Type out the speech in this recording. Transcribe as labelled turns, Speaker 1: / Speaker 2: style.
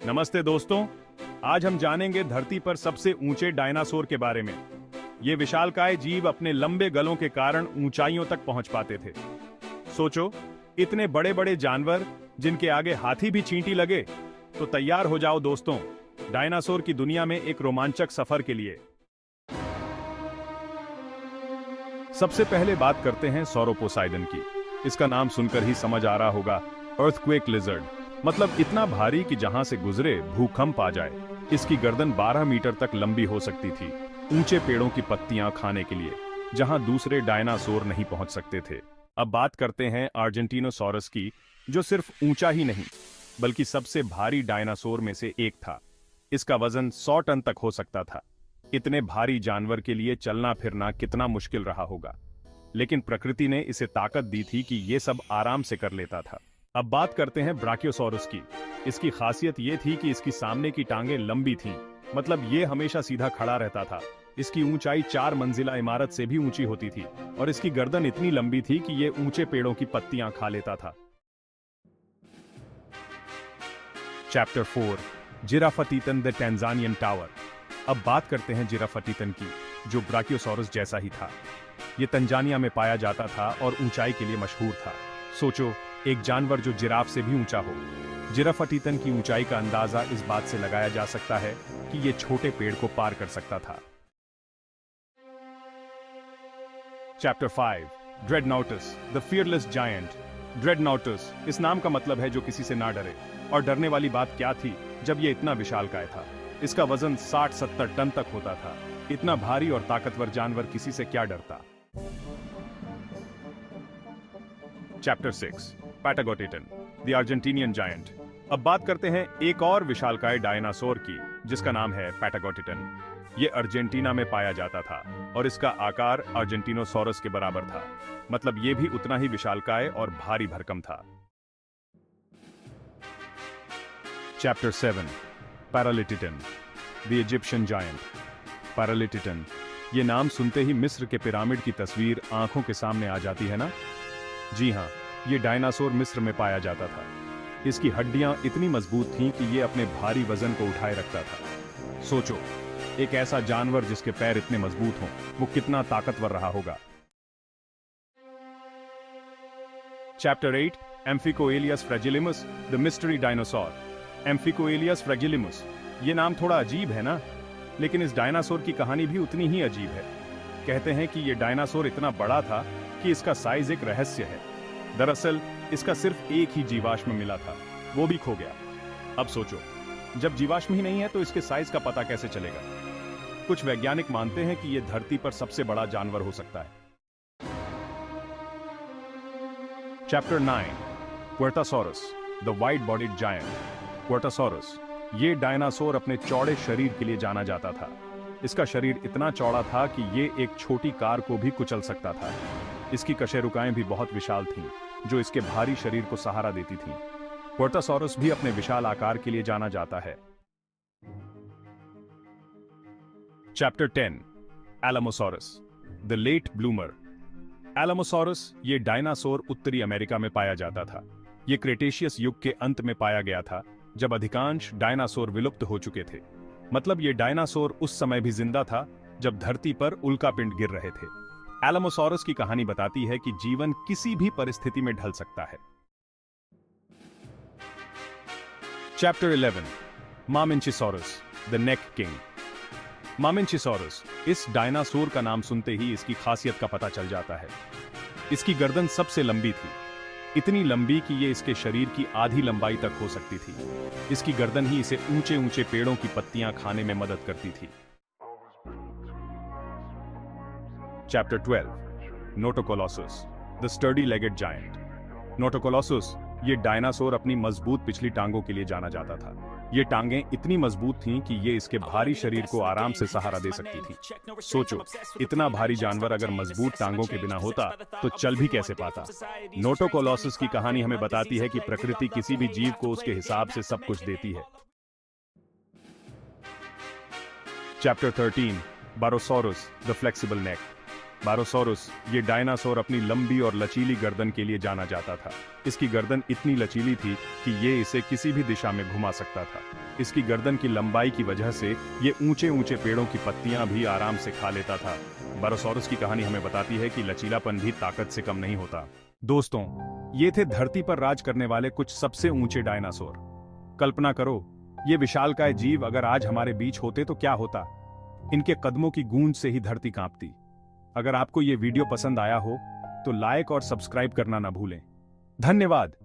Speaker 1: नमस्ते दोस्तों। आज हम जानेंगे धरती पर सबसे ऊंचे डायनासोर के बारे में। ये विशालकाय जीव अपने लंबे गलों के कारण ऊंचाइयों तक पहुंच पाते थे। सोचो, इतने बड़े बड़े जानवर जिनके आगे हाथी भी चींटी लगे। तो तैयार हो जाओ दोस्तों, डायनासोर की दुनिया में एक रोमांचक सफर के लिए। सबसे पहले बात करते हैं सौरोपोसाइडन की। इसका नाम सुनकर ही समझ आ रहा होगा, अर्थक्वेक लिजर्ड, मतलब इतना भारी कि जहां से गुजरे भूकंप आ जाए। इसकी गर्दन 12 मीटर तक लंबी हो सकती थी, ऊंचे पेड़ों की पत्तियां खाने के लिए, जहां दूसरे डायनासोर नहीं पहुंच सकते थे। अब बात करते हैं अर्जेंटिनोसॉरस की, जो सिर्फ ऊंचा ही नहीं बल्कि सबसे भारी डायनासोर में से एक था। इसका वजन 100 टन तक हो सकता था। इतने भारी जानवर के लिए चलना फिरना कितना मुश्किल रहा होगा, लेकिन प्रकृति ने इसे ताकत दी थी कि ये सब आराम से कर लेता था। अब बात करते हैं ब्राकियोसॉरस की। इसकी खासियत ये थी कि इसकी सामने की टांगें लंबी थीं, मतलब ये हमेशा सीधा खड़ा रहता था। इसकी ऊंचाई 4 मंजिला इमारत से भी ऊंची होती थी और इसकी गर्दन इतनी लंबी थी कि ये ऊंचे पेड़ों की पत्तियां खा लेता था। Chapter 4, Giraffatitan the Tanzanian tower. अब बात करते हैं जिराफाटीटन की, जो ब्राकियोसॉरस जैसा ही था। ये तंजानिया में पाया जाता था और ऊंचाई के लिए मशहूर था। सोचो, एक जानवर जो जिराफ से भी ऊंचा हो। जिराफाटीटन की ऊंचाई का अंदाजा इस बात से लगाया जा सकता है कि ये छोटे पेड़ को पार कर सकता था। Chapter 5, Dreadnoughtus the fearless giant. Dreadnoughtus, इस नाम का मतलब है जो किसी से ना डरे। और डरने वाली बात क्या थी जब ये इतना विशालकाय था। इसका वजन 60-70 टन तक होता था। इतना भारी और ताकतवर जानवर किसी से क्या डरता। Chapter 6, Patagotitan the Argentinian giant. अब बात करते हैं एक और विशालकाय डायनासोर की, जिसका नाम है पैटागोटिटन। ये अर्जेंटीना में पाया जाता था और इसका आकार अर्जेंटिनोसॉरस के बराबर था, मतलब ये भी उतना ही विशालकाय और भारी भरकम था। Chapter 7, Paralititan the Egyptian giant. Paralititan, ये नाम सुनते ही मिस्र के पिरामिड की तस्वीर आंखों के सामने आ जाती है ना? जी हां, ये डायनासोर मिस्र में पाया जाता था। इसकी हड्डियां इतनी मजबूत थीं कि ये अपने भारी वजन को उठाए रखता था। सोचो, एक ऐसा जानवर जिसके पैर इतने मजबूत हों, वो कितना ताकतवर रहा होगा। Chapter 8, Amphicoelias fragillimus the mystery dinosaur. Amphicoelias fragillimus, ये नाम थोड़ा अजीब है ना? लेकिन इस डायनासोर की कहानी भी उतनी ही अजीब है। कहते हैं कि ये डायनासोर इतना बड़ा था कि इसका साइज एक रहस्य है। दरअसल इसका सिर्फ एक ही जीवाश्म मिला था, वो भी खो गया। अब सोचो, जब जीवाश्म ही नहीं है तो इसके साइज का पता कैसे चलेगा? कुछ वैज्ञानिक मानते हैं कि यह धरती पर सबसे बड़ा जानवर हो सकता है। Chapter 9, Puertasaurus the wide bodied giant. Puertasaurus, ये डायनासोर अपने चौड़े शरीर के लिए जाना जाता था। इसका शरीर इतना चौड़ा था कि ये एक छोटी कार को भी कुचल सकता था। इसकी कशेरुकाएं भी बहुत विशाल थीं, जो इसके भारी शरीर को सहारा देती थीं। पुएर्टासॉरस भी अपने विशाल आकार के लिए जाना जाता है। Chapter 10, Alamosaurus the late bloomer. Alamosaurus, ये डायनासोर उत्तरी अमेरिका में पाया जाता था। ये क्रेटेशियस युग के अंत में पाया गया था, जब अधिकांश डायनासोर विलुप्त हो चुके थे। मतलब ये डायनासोर उस समय भी जिंदा था जब धरती पर उल्कापिंड गिर रहे थे। एलामोसॉरस की कहानी बताती है कि जीवन किसी भी परिस्थिति में ढल सकता है। Chapter 11, Mamenchisaurus the neck king. Mamenchisaurus, इस डायनासोर का नाम सुनते ही इसकी खासियत का पता चल जाता है। इसकी गर्दन सबसे लंबी थी, इतनी लंबी कि ये इसके शरीर की आधी लंबाई तक हो सकती थी। इसकी गर्दन ही इसे ऊंचे ऊंचे पेड़ों की पत्तियां खाने में मदद करती थी। Chapter 12, Notocolossus the sturdy legged giant. Notocolossus, ये डायनासोर अपनी मजबूत पिछली टांगों के लिए जाना जाता था। ये टांगें इतनी मजबूत थीं कि ये इसके भारी शरीर को आराम से सहारा दे सकती थी। सोचो, इतना भारी जानवर अगर मजबूत टांगों के बिना होता तो चल भी कैसे पाता। नोटोकोलॉसस की कहानी हमें बताती है कि प्रकृति किसी भी जीव को उसके हिसाब से सब कुछ देती है। चैप्टर 13, बारोसॉरस द फ्लेक्सिबल नेक। बारोसॉरस, ये डायनासोर अपनी लंबी और लचीली गर्दन के लिए जाना जाता था। इसकी गर्दन इतनी लचीली थी कि ये इसे किसी भी दिशा में घुमा सकता था। इसकी गर्दन की लंबाई की वजह से ये ऊंचे ऊंचे पेड़ों की पत्तियां भी आराम से खा लेता था। बरोसॉरस की कहानी हमें बताती है कि लचीलापन भी ताकत से कम नहीं होता। दोस्तों, ये थे धरती पर राज करने वाले कुछ सबसे ऊंचे डायनासोर। कल्पना करो, ये विशालकाय जीव अगर आज हमारे बीच होते तो क्या होता। इनके कदमों की गूंज से ही धरती कांपती। अगर आपको ये वीडियो पसंद आया हो तो लाइक और सब्सक्राइब करना ना भूलें। धन्यवाद।